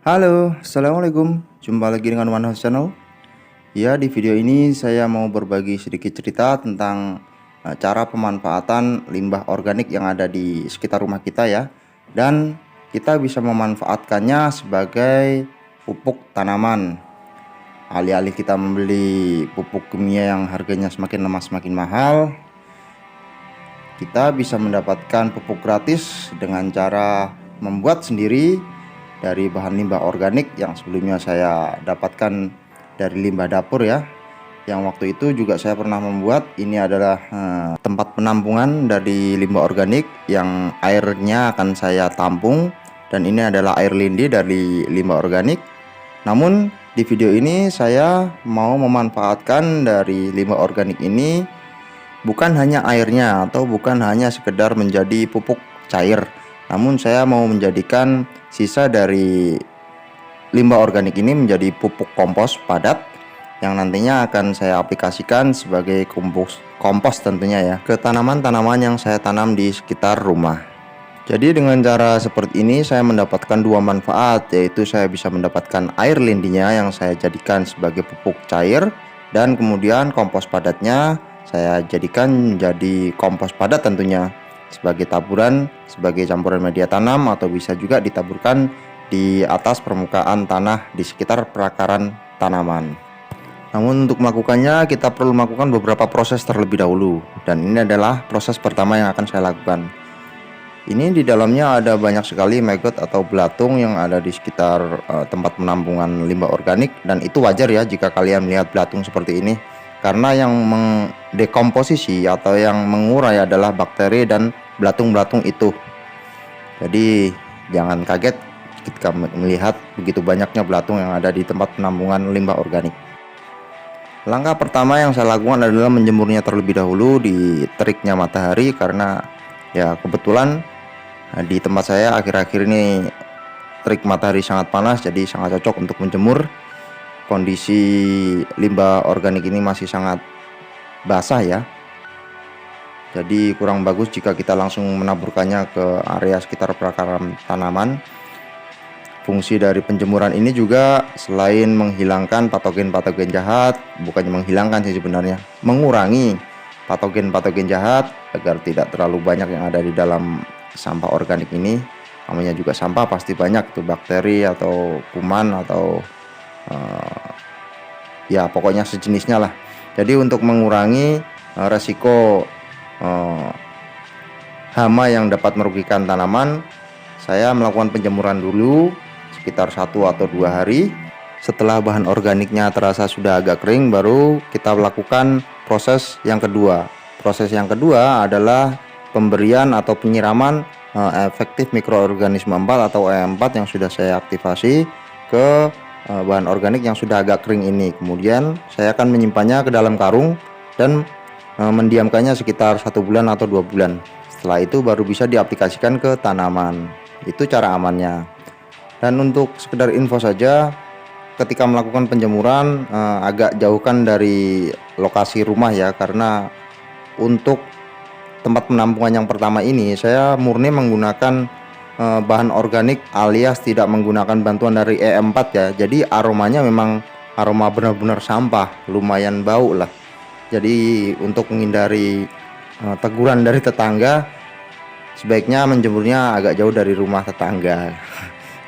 Halo, Assalamualaikum. Jumpa lagi dengan One House Channel. Ya, di video ini saya mau berbagi sedikit cerita tentang cara pemanfaatan limbah organik yang ada di sekitar rumah kita ya. Dan kita bisa memanfaatkannya sebagai pupuk tanaman. Alih-alih kita membeli pupuk kimia yang harganya semakin lama semakin mahal, kita bisa mendapatkan pupuk gratis dengan cara membuat sendiri dari bahan limbah organik yang sebelumnya saya dapatkan dari limbah dapur ya. Yang waktu itu juga saya pernah membuat. Ini adalah tempat penampungan dari limbah organik yang airnya akan saya tampung, dan ini adalah air lindi dari limbah organik. Namun di video ini saya mau memanfaatkan dari limbah organik ini bukan hanya airnya atau bukan hanya sekedar menjadi pupuk cair, namun saya mau menjadikan sisa dari limbah organik ini menjadi pupuk kompos padat yang nantinya akan saya aplikasikan sebagai kompos tentunya ya ke tanaman-tanaman yang saya tanam di sekitar rumah. Jadi dengan cara seperti ini saya mendapatkan dua manfaat, yaitu saya bisa mendapatkan air lindinya yang saya jadikan sebagai pupuk cair, dan kemudian kompos padatnya saya jadikan menjadi kompos padat tentunya sebagai taburan, sebagai campuran media tanam, atau bisa juga ditaburkan di atas permukaan tanah di sekitar perakaran tanaman. Namun untuk melakukannya kita perlu melakukan beberapa proses terlebih dahulu, dan ini adalah proses pertama yang akan saya lakukan. Ini di dalamnya ada banyak sekali maggot atau belatung yang ada di sekitar tempat penampungan limbah organik, dan itu wajar ya jika kalian melihat belatung seperti ini, karena yang mendekomposisi atau yang mengurai adalah bakteri dan belatung-belatung itu. Jadi jangan kaget ketika melihat begitu banyaknya belatung yang ada di tempat penampungan limbah organik. Langkah pertama yang saya lakukan adalah menjemurnya terlebih dahulu di teriknya matahari, karena ya kebetulan di tempat saya akhir-akhir ini terik matahari sangat panas, jadi sangat cocok untuk menjemur. Kondisi limbah organik ini masih sangat basah ya, jadi kurang bagus jika kita langsung menaburkannya ke area sekitar perakaran tanaman. Fungsi dari penjemuran ini juga selain menghilangkan patogen-patogen jahat, bukannya menghilangkan sih sebenarnya, mengurangi patogen-patogen jahat agar tidak terlalu banyak yang ada di dalam sampah organik ini. Namanya juga sampah, pasti banyak tuh bakteri atau kuman atau ya pokoknya sejenisnya lah. Jadi untuk mengurangi resiko hama yang dapat merugikan tanaman, saya melakukan penjemuran dulu sekitar 1 atau 2 hari. Setelah bahan organiknya terasa sudah agak kering, baru kita lakukan proses yang kedua. Proses yang kedua adalah pemberian atau penyiraman efektif mikroorganisme 4 atau E4 yang sudah saya aktifasi ke bahan organik yang sudah agak kering ini. Kemudian saya akan menyimpannya ke dalam karung dan mendiamkannya sekitar 1 bulan atau 2 bulan. Setelah itu baru bisa diaplikasikan ke tanaman. Itu cara amannya. Dan untuk sekedar info saja, ketika melakukan penjemuran agak jauhkan dari lokasi rumah ya, karena untuk tempat penampungan yang pertama ini saya murni menggunakan bahan organik alias tidak menggunakan bantuan dari E4 ya. Jadi aromanya memang aroma benar-benar sampah, lumayan bau lah. Jadi untuk menghindari teguran dari tetangga, sebaiknya menjemurnya agak jauh dari rumah tetangga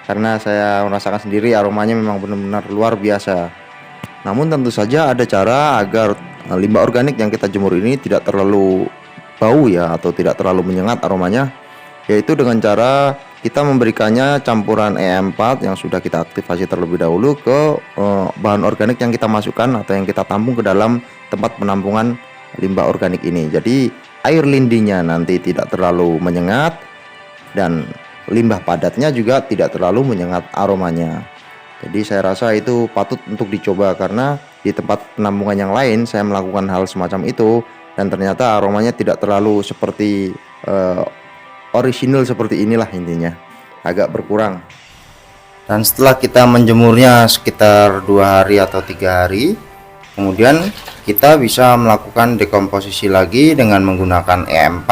karena saya merasakan sendiri aromanya memang benar-benar luar biasa. Namun tentu saja ada cara agar limbah organik yang kita jemur ini tidak terlalu bau ya, atau tidak terlalu menyengat aromanya, yaitu dengan cara kita memberikannya campuran E4 yang sudah kita aktifasi terlebih dahulu ke bahan organik yang kita masukkan atau yang kita tampung ke dalam tempat penampungan limbah organik ini. Jadi air lindinya nanti tidak terlalu menyengat, dan limbah padatnya juga tidak terlalu menyengat aromanya. Jadi saya rasa itu patut untuk dicoba, karena di tempat penampungan yang lain saya melakukan hal semacam itu, dan ternyata aromanya tidak terlalu seperti original seperti inilah, intinya agak berkurang. Dan setelah kita menjemurnya sekitar 2 hari atau 3 hari, kemudian kita bisa melakukan dekomposisi lagi dengan menggunakan E4,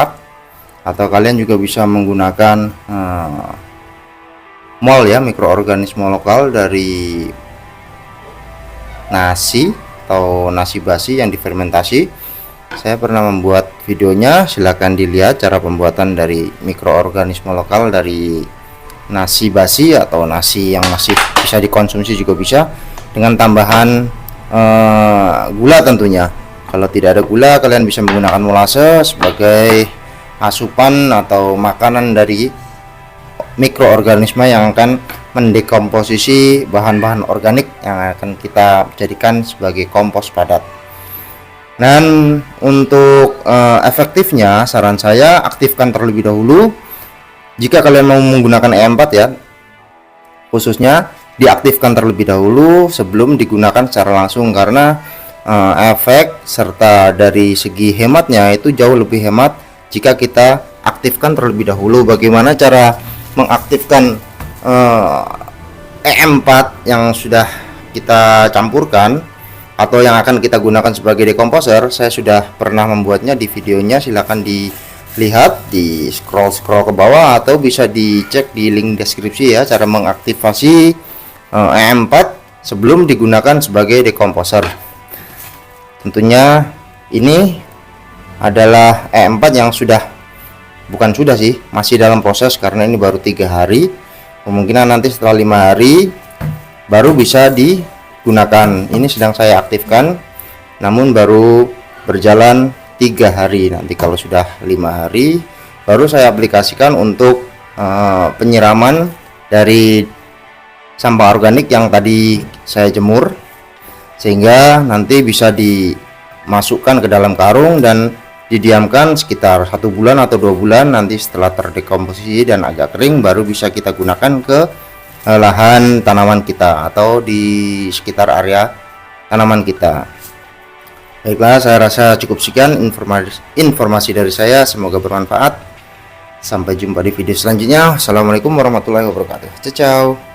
atau kalian juga bisa menggunakan mol ya, mikroorganisme lokal dari nasi atau nasi basi yang difermentasi. Saya pernah membuat videonya, silahkan dilihat cara pembuatan dari mikroorganisme lokal dari nasi basi atau nasi yang masih bisa dikonsumsi juga bisa, dengan tambahan gula tentunya. Kalau tidak ada gula, kalian bisa menggunakan molase sebagai asupan atau makanan dari mikroorganisme yang akan mendekomposisi bahan-bahan organik yang akan kita jadikan sebagai kompos padat. Dan untuk efektifnya, saran saya aktifkan terlebih dahulu. Jika kalian mau menggunakan E4 ya, khususnya diaktifkan terlebih dahulu sebelum digunakan secara langsung, karena efek serta dari segi hematnya itu jauh lebih hemat jika kita aktifkan terlebih dahulu. Bagaimana cara mengaktifkan E4 yang sudah kita campurkan atau yang akan kita gunakan sebagai dekomposer? Saya sudah pernah membuatnya di videonya, silahkan dilihat, di scroll ke bawah atau bisa dicek di link deskripsi ya, cara mengaktifasi E4 sebelum digunakan sebagai dekomposer. Tentunya ini adalah E4 yang masih dalam proses, karena ini baru 3 hari. Kemungkinan nanti setelah 5 hari baru bisa digunakan. Ini sedang saya aktifkan, namun baru berjalan 3 hari. Nanti kalau sudah 5 hari baru saya aplikasikan untuk penyiraman dari sampah organik yang tadi saya jemur, sehingga nanti bisa dimasukkan ke dalam karung dan didiamkan sekitar 1 bulan atau 2 bulan. Nanti setelah terdekomposisi dan agak kering, baru bisa kita gunakan ke lahan tanaman kita atau di sekitar area tanaman kita. Baiklah, saya rasa cukup sekian informasi dari saya, semoga bermanfaat. Sampai jumpa di video selanjutnya. Assalamualaikum warahmatullahi wabarakatuh. Ciao.